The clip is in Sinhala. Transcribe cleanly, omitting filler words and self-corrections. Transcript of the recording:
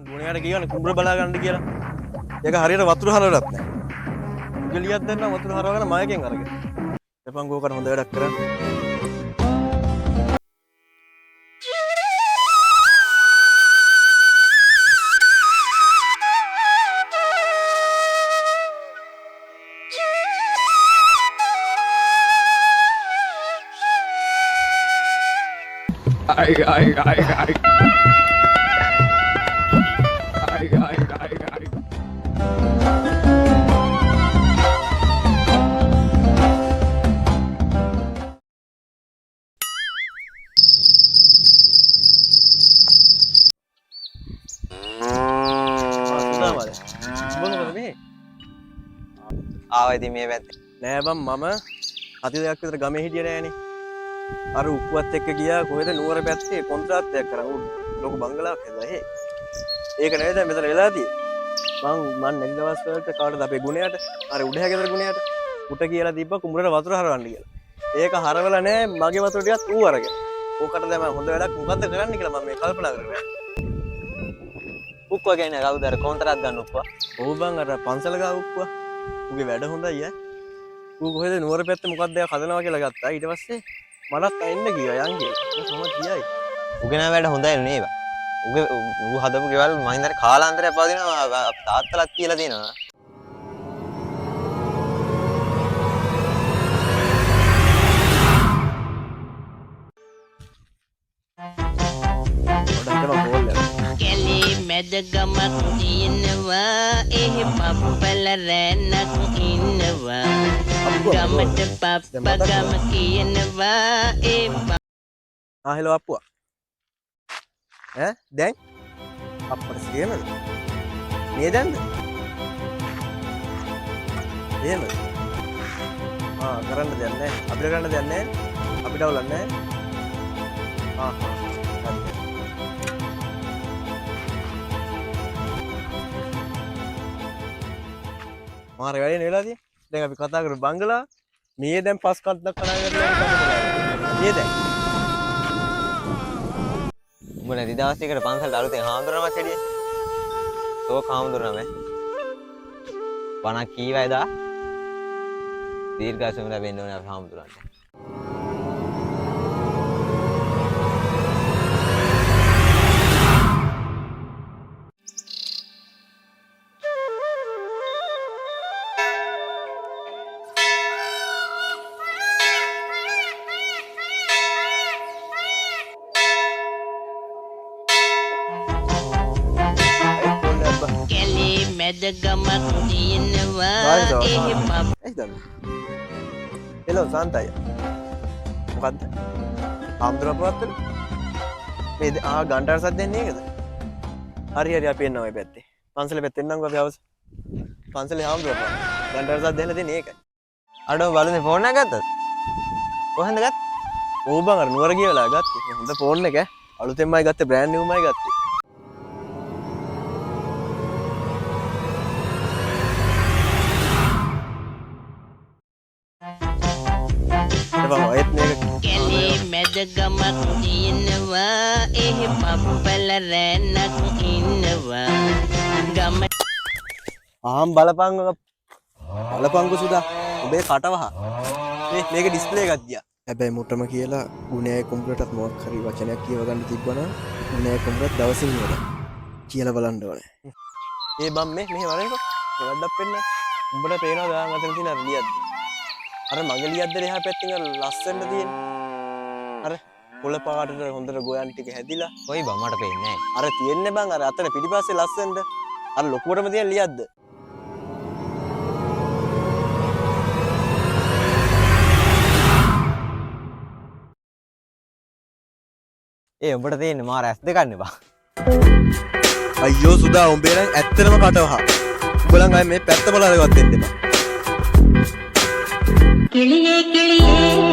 ගුණයට කියවනේ කුඹුර බලා ගන්න කියලා. ඒක හරියට වතුර හරවලත් නැහැ. උගලියක් දෙන්න වතුර හරවගෙන මයකෙන් අරගෙන. එපන් ගෝකට හොඳ වැඩක් කරන්න. Ay. ආව ඉතින් මේ පැත්තේ නෑ බං මම අති දෙකක් විතර ගමේ හිටියේ නෑනේ. අර උක්කුවත් එක්ක ගියා කොහෙද නුවර පැත්තේ කොන්ත්‍රාත්යක් කරන් ලොකු බංගලාවක් හදලා හේ. ඒක නෙවෙයි දැන් මෙතන වෙලා තියෙන්නේ. මං නැති දවස් වලට කාටද අපේ ගුණයට අර උඩහැ ගෙදර ගුණයට උට කියලා තිබ්බා කුඹුරට වතුර හරවන්න කියලා. ඒක හරවලා නෑ මගේ වතුර ටිකත් ඌ අරගෙන. ඕකට දැන් මම හොඳ වැඩක් මොකද්ද කරන්න කියලා මම මේ කල්පනා කරන්නේ. උක්කුව කියන්නේ කවුද අර කොන්ත්‍රාත් ගන්න උක්කුව? ඔව් බං අර පන්සල ගා උක්කුව. ඌගේ වැඩ හොඳයි ඈ. ඌ කොහෙද නුවර පැත්තේ මොකක්ද එයා හදනවා කියලා ගත්තා. ඊට පස්සේ මටත් එන්න ගියා යන් කියලා. මම කියයි. උගේ නෑ වැඩ හොඳයි නේද? ඌ හදපු ගෙවල් මම හිතන්නේ කාලාන්තරයක් පවතිනවා තාත්තලාත් කියලා දෙනවා. මැද ගමක් තියෙනවා එහි පප්පල රැන්නක් ඉන්නවා ගමට පප්ප ගම කියනවා ඒ හෙලෝ අප්පුවා ඈ දැන් අප්පට සියමද මේ දැන්ද එහෙම කරන්න දෙයක් නැහැ අපිට කරන්න දෙයක් නැහැ අපිට අවුලක් නැහැ මාර වැඩේ නෙවෙලා තියෙන්නේ. දැන් අපි කතා කරමු බංගලා. මේ දැන් පස් කන්දක් කනා කරලා මේ දැන්. උඹ නැති දවස් එකකට පන්සලට අලුතෙන් හාමුදුරනමක් හැදියේ. තෝ හාමුදුරනම. බණක් කීවයිද? දීර්ඝාසම ලැබෙන්න ඕනේ අපි හාමුදුරන්ට. මැද ගමක් තියෙනවා එහි පප් හෙලෝ සාන්තය මොකද්ද ආම්දුරපුවත්තල මේ ගන්ටාර සද්ද දෙන්නේ ඒකද හරි අපි එන්නවා මේ පැත්තේ පන්සලේ පැත්තේ එන්නම්කෝ අපි අවස් පන්සලේ ආම්දුරපුව ගන්ටාර සද්ද දෙන්න දෙන්නේ ඒකයි අඩෝ බලුනේ ෆෝන් එක ගත්තද කොහෙන්ද ගත්තේ ඕ බං අර නුවර ගිය වෙලාව ගත්තේ හොඳ ෆෝන් එක අලුතෙන්මයි ගත්තේ බ්‍රෑන්ඩ් නිව්මයි ගත්තේ කැලේ මැද ගමක් තියෙනවා එහි පප්පල රැන්නක් ඉන්නවා ගම බලපංගු සුදා ඔබේ කටවහ මේක ඩිස්ප්ලේ එකක් ගියා හැබැයි මුටම කියලා ගුණයයි කුඹරටත් මොකක් හරි වචනයක් කියව ගන්න තිබ්බනම් ගුණයයි කුඹරත් දවසින් ඉවරයි කියලා බලන්න ඕනේ ඒ බම් මෙහෙ වරේකෝ වැඩක් වෙන්න උඹට පේනවා ගාන අතර තියෙන අර ලියද්ද අර මගේ ලියද්ද එහා පැත්තෙන් අර ලස්සනට තියෙන අර පොළ පාටට හොඳට ගෝයන් ටික හැදිලා කොයි බම් මට පේන්නේ නැහැ අර තියෙන්නේ බං අර අතන පිටිපස්සේ ලස්සනට අර ලොකුවටම තියෙන ලියද්ද ඒ උඹට තියෙන්නේ මාර ඇස් දෙකක් නේ බං අයියෝ සුදා උඹේ නම් ඇත්තටම කටවහ. උඹලන් අය මේ පැත්ත බලන්නවත් දෙන්න එපා. கிளியே கிளியே